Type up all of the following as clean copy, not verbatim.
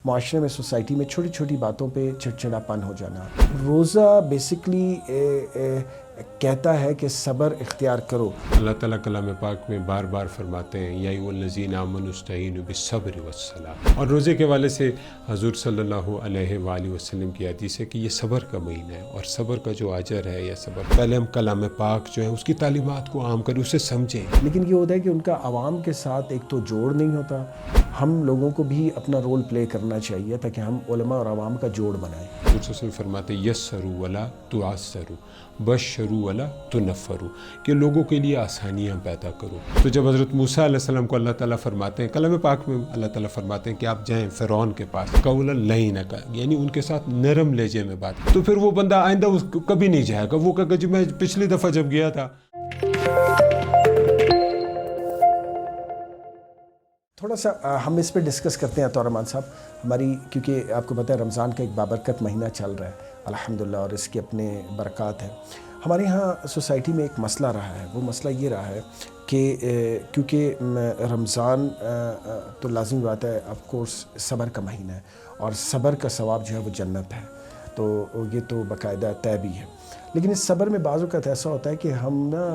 معاشرے میں سوسائٹی میں چھوٹی چھوٹی باتوں پہ چڑچڑاپن ہو جانا. روزہ بیسکلی کہتا ہے کہ صبر اختیار کرو. اللہ تعالیٰ کلام پاک میں بار بار فرماتے ہیں یا ایھا الذین آمنوا استعینوا بالصبر والصلاۃ. اور روزے کے حوالے سے حضور صلی اللہ علیہ وآلہ وسلم کی حدیث ہے کہ یہ صبر کا مہینہ ہے اور صبر کا جو اجر ہے یا صبر، پہلے ہم کلام پاک جو ہے اس کی تعلیمات کو عام کریں، اسے سمجھیں. لیکن یہ ہوتا ہے کہ ان کا عوام کے ساتھ ایک تو جوڑ نہیں ہوتا. ہم لوگوں کو بھی اپنا رول پلے کرنا چاہیے تاکہ ہم علماء اور عوام کا جوڑ بنائیں. حضور صلی اللہ علیہ وسلم فرماتے ہیں یسروا ولا تعسروا بشروا ولا تنفروا، کہ لوگوں کے لیے آسانیاں پیدا کرو. تو جب حضرت موسیٰ علیہ السلام کو اللہ تعالیٰ فرماتے ہیں، کلام پاک میں اللہ تعالیٰ فرماتے ہیں کہ آپ جائیں فرعون کے پاس، قولا لینا کا، یعنی ان کے ساتھ نرم لہجے میں بات، تو پھر وہ بندہ آئندہ کبھی نہیں جائے گا. وہ کہے گا جی میں پچھلی دفعہ جب گیا تھا. تھوڑا سا ہم اس پہ ڈسکس کرتے ہیں طور رحمان صاحب. ہماری کیونکہ آپ کو پتہ ہے رمضان کا ایک بابرکت مہینہ چل رہا ہے الحمدللہ، اور اس کے اپنے برکات ہیں. ہمارے ہاں سوسائٹی میں ایک مسئلہ رہا ہے. وہ مسئلہ یہ رہا ہے کہ کیونکہ رمضان تو لازمی بات ہے آف کورس صبر کا مہینہ ہے، اور صبر کا ثواب جو ہے وہ جنت ہے، تو یہ تو باقاعدہ طے بھی ہے. لیکن اس صبر میں بعض اوقات ایسا ہوتا ہے کہ ہم نا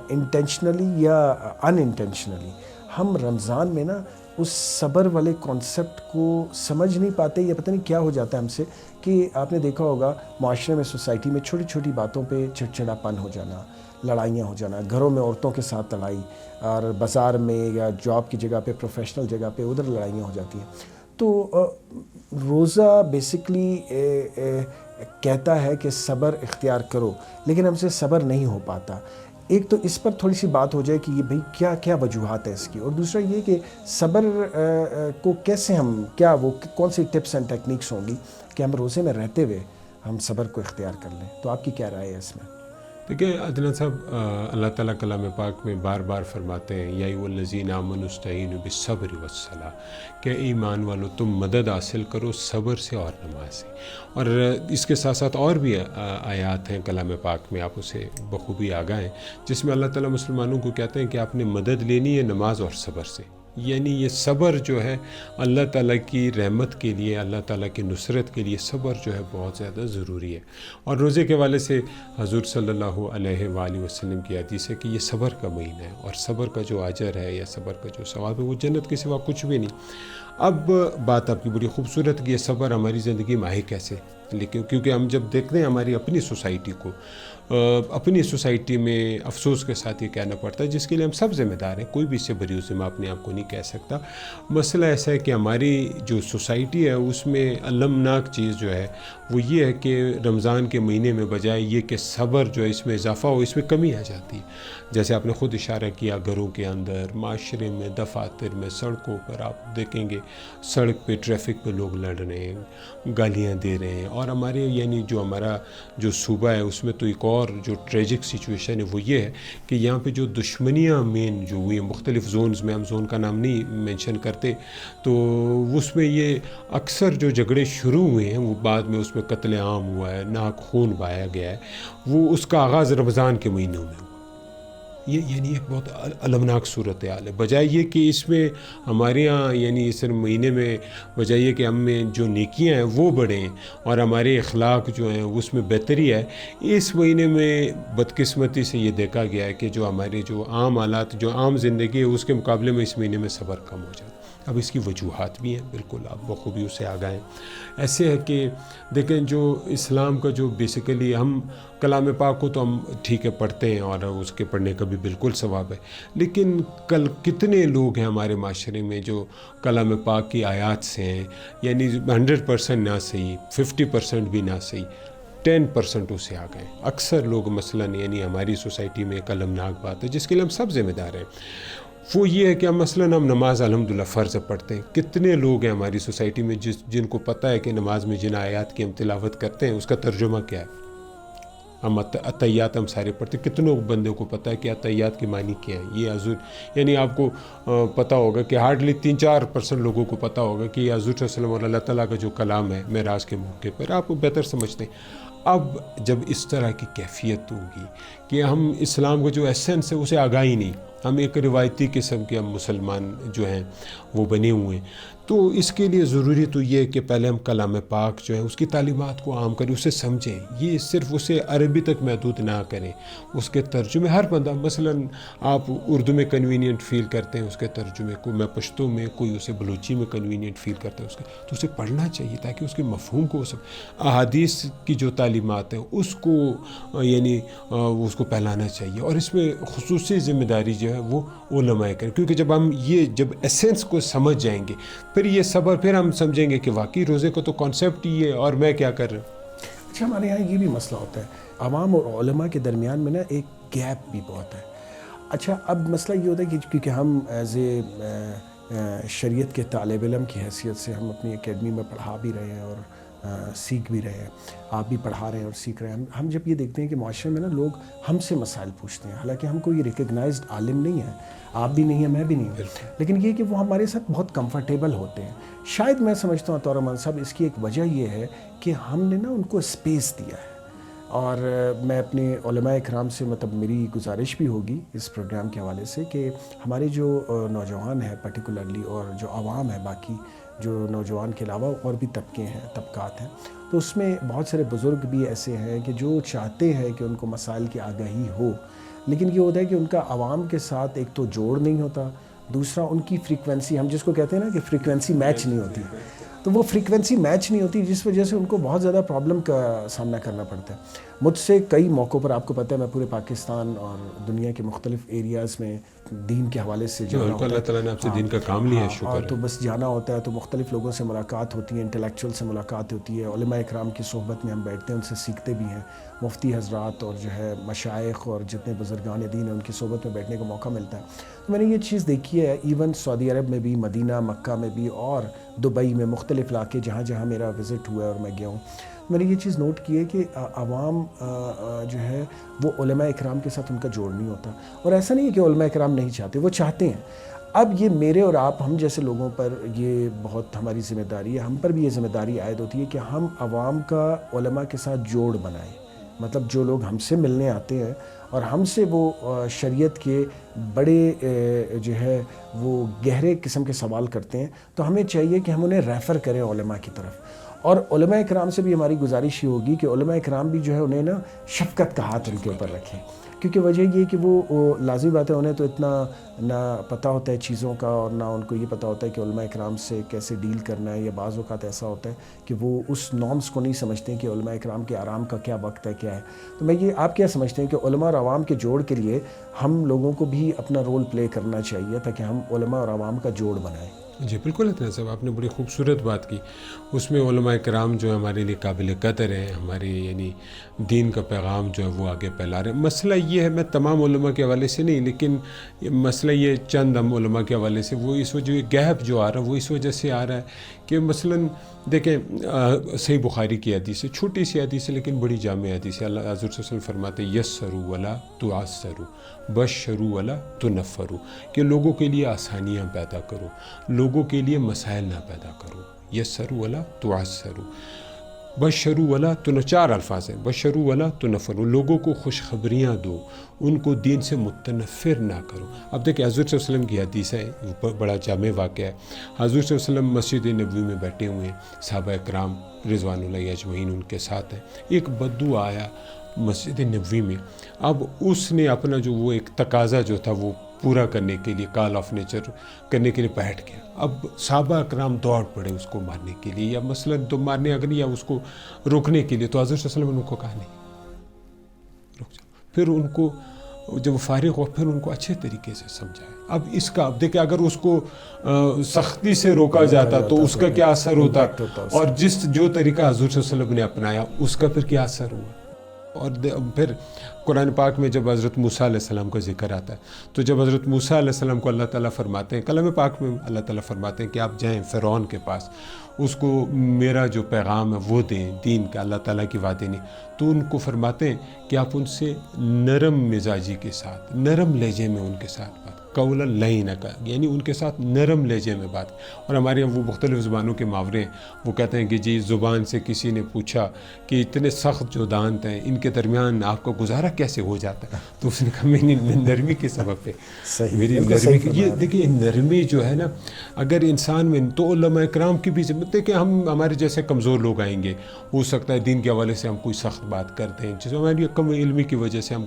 انٹینشنلی یا ان انٹینشنلی ہم رمضان میں نا اس صبر والے کانسیپٹ کو سمجھ نہیں پاتے، یا پتہ نہیں کیا ہو جاتا ہے ہم سے. کہ آپ نے دیکھا ہوگا معاشرے میں سوسائٹی میں چھوٹی چھوٹی باتوں پہ چڑچڑاپن ہو جانا، لڑائیاں ہو جانا، گھروں میں عورتوں کے ساتھ لڑائی، اور بازار میں یا جاب کی جگہ پہ، پروفیشنل جگہ پہ ادھر لڑائیاں ہو جاتی ہیں. تو روزہ بیسکلی کہتا ہے کہ صبر اختیار کرو، لیکن ہم سے صبر نہیں ہو پاتا. ایک تو اس پر تھوڑی سی بات ہو جائے کہ یہ بھئی کیا کیا وجوہات ہے اس کی، اور دوسرا یہ کہ صبر کو کیسے ہم، کیا وہ کون سی ٹپس اینڈ ٹیکنیکس ہوں گی کہ ہم روزے میں رہتے ہوئے ہم صبر کو اختیار کر لیں. تو آپ کی کیا رائے ہے اس میں؟ دیکھیں عدنان صاحب، اللہ تعالیٰ کلام پاک میں بار بار فرماتے ہیں یا ایھا الذین آمنوا استعینوا بالصبر والصلاۃ، کہ ایمان والو تم مدد حاصل کرو صبر سے اور نماز سے. اور اس کے ساتھ ساتھ اور بھی آیات ہیں کلام پاک میں، آپ اسے بخوبی آگاہ ہیں، جس میں اللہ تعالیٰ مسلمانوں کو کہتے ہیں کہ آپ نے مدد لینی ہے نماز اور صبر سے. یعنی یہ صبر جو ہے اللہ تعالیٰ کی رحمت کے لیے، اللہ تعالیٰ کی نصرت کے لیے صبر جو ہے بہت زیادہ ضروری ہے. اور روزے کے حوالے سے حضور صلی اللہ علیہ وآلہ وسلم کی حدیث ہے کہ یہ صبر کا مہینہ ہے، اور صبر کا جو اجر ہے یا صبر کا جو ثواب ہے وہ جنت کے سوا کچھ بھی نہیں. اب بات آپ کی بڑی خوبصورت کہ یہ صبر ہماری زندگی میں آئے کیسے. لیکن کیونکہ ہم جب دیکھتے ہیں ہماری اپنی سوسائٹی کو، اپنی سوسائٹی میں افسوس کے ساتھ یہ کہنا پڑتا ہے، جس کے لیے ہم سب ذمہ دار ہیں، کوئی بھی اس سے بری ذمہ اپنے آپ کو نہیں کہہ سکتا. مسئلہ ایسا ہے کہ ہماری جو سوسائٹی ہے اس میں المناک چیز جو ہے وہ یہ ہے کہ رمضان کے مہینے میں بجائے یہ کہ صبر جو ہے اس میں اضافہ ہو، اس میں کمی آ جاتی ہے. جیسے آپ نے خود اشارہ کیا، گھروں کے اندر، معاشرے میں، دفاتر میں، سڑکوں پر آپ دیکھیں گے سڑک پہ ٹریفک پہ لوگ لڑ رہے ہیں، گالیاں دے رہے ہیں. اور ہمارے یعنی جو ہمارا جو صوبہ ہے اس میں تو ایک اور جو ٹریجک سچویشن ہے وہ یہ ہے کہ یہاں پہ جو دشمنیاں مین جو ہوئی ہیں مختلف زونز میں، ہم زون کا نام نہیں مینشن کرتے، تو اس میں یہ اکثر جو جھگڑے شروع ہوئے ہیں وہ بعد میں اس میں قتل عام ہوا ہے، ناک خون بہایا گیا ہے، وہ اس کا آغاز رمضان کے مہینوں میں ہوا. یہ یعنی ایک بہت المناک صورتحال ہے. بجائے یہ کہ اس میں ہمارے ہاں یعنی اس مہینے میں بجائے یہ کہ ہم میں جو نیکیاں ہیں وہ بڑھیں اور ہمارے اخلاق جو ہیں اس میں بہتری ہے، اس مہینے میں بدقسمتی سے یہ دیکھا گیا ہے کہ جو ہمارے جو عام حالات، جو عام زندگی ہے اس کے مقابلے میں اس مہینے میں صبر کم ہو جاتا ہے. اب اس کی وجوہات بھی ہیں، بالکل آپ بخوبی اسے آگاہ ہیں. ایسے ہے کہ دیکھیں جو اسلام کا جو بیسیکلی ہم کلام پاک کو تو ہم ٹھیک ہے پڑھتے ہیں اور اس کے پڑھنے کا بھی بالکل ثواب ہے، لیکن کتنے لوگ ہیں ہمارے معاشرے میں جو کلام پاک کی آیات سے ہیں، یعنی 100% نہ صحیح، 50% بھی نہ صحیح، 10% اسے آ گئے. اکثر لوگ مثلاً یعنی ہماری سوسائٹی میں ایک المناک بات ہے جس کے لیے ہم سب ذمہ دار ہیں، وہ یہ ہے کہ مثلاً ہم نماز الحمدللہ فرض پڑھتے ہیں. کتنے لوگ ہیں ہماری سوسائٹی میں جن کو پتہ ہے کہ نماز میں جن آیات کی ہم تلاوت کرتے ہیں اس کا ترجمہ کیا ہے. ہم عطیات ہم سارے پڑھتے ہیں، کتنوں بندوں کو پتہ ہے کہ عطیات کے معنی کیا ہے. یہ حضور یعنی آپ کو پتہ ہوگا کہ ہارڈلی 3-4% لوگوں کو پتہ ہوگا کہ یہ حضور صلی اللہ علیہ وسلم اور اللہ تعالیٰ کا جو کلام ہے معراج کے موقع پر، آپ بہتر سمجھتے ہیں. اب جب اس طرح کی کیفیت ہوگی کہ ہم اسلام کا جو ایسنس ہے اسے آگاہی نہیں، ہم ایک روایتی قسم کے ہم مسلمان جو ہیں وہ بنے ہوئے ہیں، تو اس کے لیے ضروری تو یہ ہے کہ پہلے ہم کلام پاک جو ہے اس کی تعلیمات کو عام کریں، اسے سمجھیں، یہ صرف اسے عربی تک محدود نہ کریں، اس کے ترجمے ہر بندہ، مثلا آپ اردو میں کنوینئنٹ فیل کرتے ہیں اس کے ترجمے کو، میں پشتو میں، کوئی اسے بلوچی میں کنوینئنٹ فیل کرتا ہے اس کا، تو اسے پڑھنا چاہیے تاکہ اس کے مفہوم کو احادیث کی جو تعلیمات ہیں اس کو یعنی اس کو پھیلانا چاہیے، اور اس میں خصوصی ذمہ داری جو ہے وہ علماء کریں، کیونکہ جب ہم یہ جب ایسنس کو سمجھ جائیں گے پھر یہ صبر، پھر ہم سمجھیں گے کہ واقعی روزے کا تو کانسیپٹ ہی ہے اور میں کیا کر رہا ہوں۔ اچھا، ہمارے یہاں یہ بھی مسئلہ ہوتا ہے عوام اور علماء کے درمیان میں نا ایک گیپ بھی بہت ہے۔ اچھا، اب مسئلہ یہ ہوتا ہے کہ کیونکہ ہم ایز اے شریعت کے طالب علم کی حیثیت سے ہم اپنی اکیڈمی میں پڑھا بھی رہے ہیں اور سیکھ بھی رہے ہیں، آپ بھی پڑھا رہے ہیں اور سیکھ رہے ہیں، ہم جب یہ دیکھتے ہیں کہ معاشرے میں نا لوگ ہم سے مسائل پوچھتے ہیں، حالانکہ ہم کوئی ریکگنائزڈ عالم نہیں ہیں، آپ بھی نہیں ہیں، میں بھی نہیں ہوں، لیکن یہ کہ وہ ہمارے ساتھ بہت کمفرٹیبل ہوتے ہیں۔ شاید میں سمجھتا ہوں طور صاحب اس کی ایک وجہ یہ ہے کہ ہم نے نا ان کو اسپیس دیا ہے، اور میں اپنے علماء اکرام سے مطلب میری گزارش بھی ہوگی اس پروگرام کے حوالے سے کہ ہمارے جو نوجوان ہیں پرٹیکولرلی، اور جو عوام ہے باقی جو نوجوان کے علاوہ اور بھی طبقات ہیں، تو اس میں بہت سارے بزرگ بھی ایسے ہیں کہ جو چاہتے ہیں کہ ان کو مسائل کی آگاہی ہو، لیکن یہ ہوتا ہے کہ ان کا عوام کے ساتھ ایک تو جوڑ نہیں ہوتا، دوسرا ان کی فریکوینسی، ہم جس کو کہتے ہیں نا کہ فریکوینسی میچ نہیں ہوتی، تو وہ فریکوینسی میچ نہیں ہوتی، جس وجہ سے ان کو بہت زیادہ پرابلم کا سامنا کرنا پڑتا ہے۔ مجھ سے کئی موقعوں پر، آپ کو پتہ ہے میں پورے پاکستان اور دنیا کے مختلف ایریاز میں دین کے حوالے سے جانا ہوتا ہے، اللہ تعالیٰ نے آپ سے دین کا کام لیا ہے، شکر اور ہے۔ تو بس جانا ہوتا ہے تو مختلف لوگوں سے ملاقات ہوتی ہے، انٹلیکچوئل سے ملاقات ہوتی ہے، علماء اکرام کی صحبت میں ہم بیٹھتے ہیں، ان سے سیکھتے بھی ہیں، مفتی حضرات اور جو ہے مشائخ اور جتنے بزرگان دین ہیں ان کی صحبت میں بیٹھنے کا موقع ملتا ہے۔ تو میں نے یہ چیز دیکھی ہے، ایون سعودی عرب میں بھی، مدینہ، مکہ میں بھی، اور دبئی میں، مختلف علاقے جہاں جہاں میرا وزٹ ہوا ہے اور میں گیا ہوں، میں نے یہ چیز نوٹ کی ہے کہ عوام جو ہے وہ علماء اکرام کے ساتھ ان کا جوڑ نہیں ہوتا، اور ایسا نہیں ہے کہ علماء اکرام نہیں چاہتے، وہ چاہتے ہیں۔ اب یہ میرے اور آپ، ہم جیسے لوگوں پر یہ بہت ہماری ذمہ داری ہے، ہم پر بھی یہ ذمہ داری عائد ہوتی ہے کہ ہم عوام کا علماء کے ساتھ جوڑ بنائیں، مطلب جو لوگ ہم سے ملنے آتے ہیں اور ہم سے وہ شریعت کے بڑے جو ہے وہ گہرے قسم کے سوال کرتے ہیں، تو ہمیں چاہیے کہ ہم انہیں ریفر کریں علماء کی طرف، اور علماء اکرام سے بھی ہماری گزارش یہ ہوگی کہ علماء اکرام بھی جو ہے انہیں نا شفقت کا ہاتھ ان کے اوپر رکھیں، کیونکہ وجہ یہ کہ وہ لازمی بات ہے انہیں تو اتنا نہ پتہ ہوتا ہے چیزوں کا، اور نہ ان کو یہ پتہ ہوتا ہے کہ علماء اکرام سے کیسے ڈیل کرنا ہے، یا بعض اوقات ایسا ہوتا ہے کہ وہ اس نارمز کو نہیں سمجھتے ہیں کہ علماء اکرام کے آرام کا کیا وقت ہے، کیا ہے۔ تو میں یہ، آپ کیا سمجھتے ہیں کہ علماء اور عوام کے جوڑ کے لیے ہم لوگوں کو بھی اپنا رول پلے کرنا چاہیے تاکہ ہم علماء اور عوام کا جوڑ بنائیں؟ جی بالکل اتنا صاحب، آپ نے بڑی خوبصورت بات کی، اس میں علماء کرام جو ہمارے لیے قابل قدر ہیں، ہمارے یعنی دین کا پیغام جو ہے وہ آگے پھیلا رہے ہیں۔ مسئلہ یہ ہے، میں تمام علماء کے حوالے سے نہیں، لیکن مسئلہ یہ چند ہم علماء کے حوالے سے، وہ اس وجہ گیپ جو آ رہا ہے وہ اس وجہ سے آ رہا ہے کہ مثلاً دیکھیں صحیح بخاری کی حدیث ہے، چھوٹی سی حدیث ہے لیکن بڑی جامع حدیث ہے، اللہ حضور صلی اللہ علیہ وسلم فرماتے ہیں یسروا ولا تعسروا بشروا ولا تنفروا، کہ لوگوں کے لیے آسانیاں پیدا کرو، لوگوں کے لیے مسائل نہ پیدا کرو، یسروا ولا تعسروا بشروا ولا چار الفاظ ہیں، بشروا ولا تنفروا، لوگوں کو خوشخبریاں دو، ان کو دین سے متنفر نہ کرو۔ اب دیکھیں حضور صلی اللہ علیہ وسلم کی حدیث ہے، بڑا جامع واقعہ ہے، حضور صلی اللہ علیہ وسلم مسجد نبوی میں بیٹھے ہوئے ہیں، صحابہ اکرام رضوان اللہ اجمعین ان کے ساتھ ہیں، ایک بدو آیا مسجد نبوی میں، اب اس نے اپنا جو وہ ایک تقاضا جو تھا وہ پورا کرنے کے لیے، کال آف نیچر کرنے کے لیے بیٹھ گیا۔ اب صحابہ اکرام دوڑ پڑے اس کو مارنے کے لیے، یا مثلاً تو مارنے اگر یا اس کو روکنے کے لیے، تو حضرت صلی اللہ علیہ وسلم نے ان کو کہا نہیں رک جاؤ، پھر ان کو جب فارغ ہوا پھر ان کو اچھے طریقے سے سمجھایا۔ اب اس کا اب دیکھیں اگر اس کو سختی سے روکا جاتا تو اس کا کیا اثر ہوتا، اور جو طریقہ حضور صلی اللہ علیہ وسلم نے اپنایا اس کا پھر کیا اثر ہوا۔ اور پھر قرآن پاک میں جب حضرت موسیٰ علیہ السلام کا ذکر آتا ہے، تو جب حضرت موسیٰ علیہ السلام کو اللہ تعالیٰ فرماتے ہیں، کلام پاک میں اللہ تعالیٰ فرماتے ہیں کہ آپ جائیں فرعون کے پاس، اس کو میرا جو پیغام ہے وہ دیں، دین کا، اللہ تعالیٰ کی باتیں نہیں، تو ان کو فرماتے ہیں کہ آپ ان سے نرم مزاجی کے ساتھ، نرم لہجے میں ان کے ساتھ بات قولا لینا کا، یعنی ان کے ساتھ نرم لہجے میں بات. اور ہمارے یہاں وہ مختلف زبانوں کے محاورے ہیں، وہ کہتے ہیں کہ جی زبان سے کسی نے پوچھا کہ اتنے سخت جو دانت ہیں ان کے درمیان آپ کا گزارا کیسے ہو جاتا ہے، تو اس نے کہا میں نرمی کے سبب پہ میری نرمی. یہ دیکھیے نرمی جو ہے نا اگر انسان میں، تو علماء اکرام کی بھی ذمہ. دیکھیں ہم ہمارے جیسے کمزور لوگ آئیں گے، ہو سکتا ہے دین کے حوالے سے ہم کوئی سخت بات کرتے ہیں جیسے ہماری کم علمی کی وجہ سے ہم،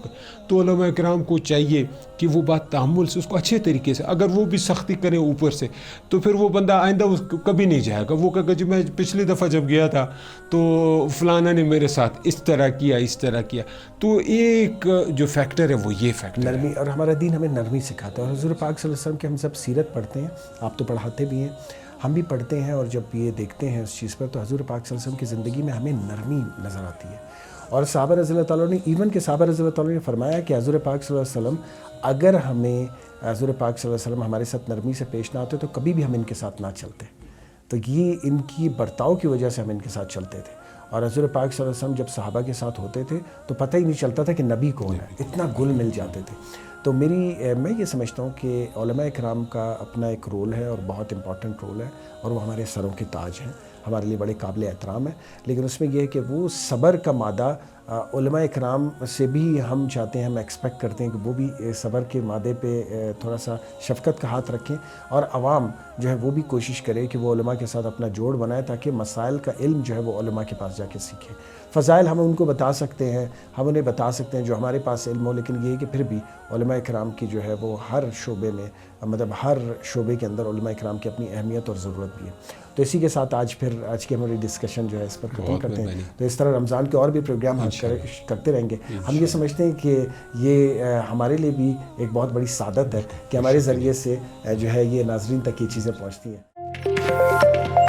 تو علماء اکرام کو چاہیے کہ وہ بات تحمل سے اس کو اچھے طریقے سے، اگر وہ بھی سختی کریں اوپر سے تو پھر وہ بندہ آئندہ کبھی نہیں جائے گا. وہ کہے گا جی میں پچھلی دفعہ جب گیا تھا تو فلانا نے میرے ساتھ اس طرح کیا. تو ایک جو فیکٹر ہے وہ یہ فیکٹر نرمی. اور ہمارا دین ہمیں نرمی سکھاتا ہے. اور حضور پاک صلی اللہ علیہ وسلم کے ہم سب سیرت پڑھتے ہیں، آپ تو پڑھاتے بھی ہیں، ہم بھی پڑھتے ہیں، اور جب یہ دیکھتے ہیں اس چیز پر تو حضور پاک صلی اللہ علیہ وسلم کی زندگی میں ہمیں نرمی نظر آتی ہے. اور صحابہ رضی اللہ تعالیٰ نے، ایون کہ صحابہ رضی اللہ تعالیٰ نے فرمایا کہ حضور پاک صلی اللہ علیہ وسلم اگر ہمیں، حضور پاک صلی اللہ علیہ وسلم ہمارے ساتھ نرمی سے پیش نہ آتے تو کبھی بھی ہم ان کے ساتھ نہ چلتے. تو یہ ان کی برتاؤ کی وجہ سے ہم ان کے ساتھ چلتے تھے. اور حضور پاک صلی اللہ علیہ وسلم جب صحابہ کے ساتھ ہوتے تھے تو پتہ ہی نہیں چلتا تھا کہ نبی کون ہے، اتنا گل مل جاتے تھے. تو میں یہ سمجھتا ہوں کہ علماء کرام کا اپنا ایک رول ہے اور بہت امپورٹنٹ رول ہے، اور وہ ہمارے سروں کے تاج ہیں، ہمارے لیے بڑے قابل احترام ہیں. لیکن اس میں یہ ہے کہ وہ صبر کا مادہ علماء کرام سے بھی ہم چاہتے ہیں، ہم ایکسپیکٹ کرتے ہیں کہ وہ بھی صبر کے مادے پہ تھوڑا سا شفقت کا ہاتھ رکھیں، اور عوام جو ہے وہ بھی کوشش کرے کہ وہ علماء کے ساتھ اپنا جوڑ بنائے تاکہ مسائل کا علم جو ہے وہ علماء کے پاس جا کے سیکھیں. فضائل ہم ان کو بتا سکتے ہیں، ہم انہیں بتا سکتے ہیں جو ہمارے پاس علم ہو، لیکن یہ ہے کہ پھر بھی علماء کرام کی جو ہے وہ ہر شعبے میں، مطلب ہر شعبے کے اندر علماء کرام کی اپنی اہمیت اور ضرورت بھی ہے. تو اسی کے ساتھ آج کی ہماری ڈسکشن جو ہے اس پر ختم کرتے ہیں. تو اس طرح رمضان کے اور بھی پروگرام ہم کرتے رہیں گے. ہم یہ سمجھتے ہیں کہ یہ ہمارے لیے بھی ایک بہت بڑی سعادت ہے کہ ہمارے ذریعے سے جو ہے یہ ناظرین تک یہ چیزیں پہنچتی ہیں.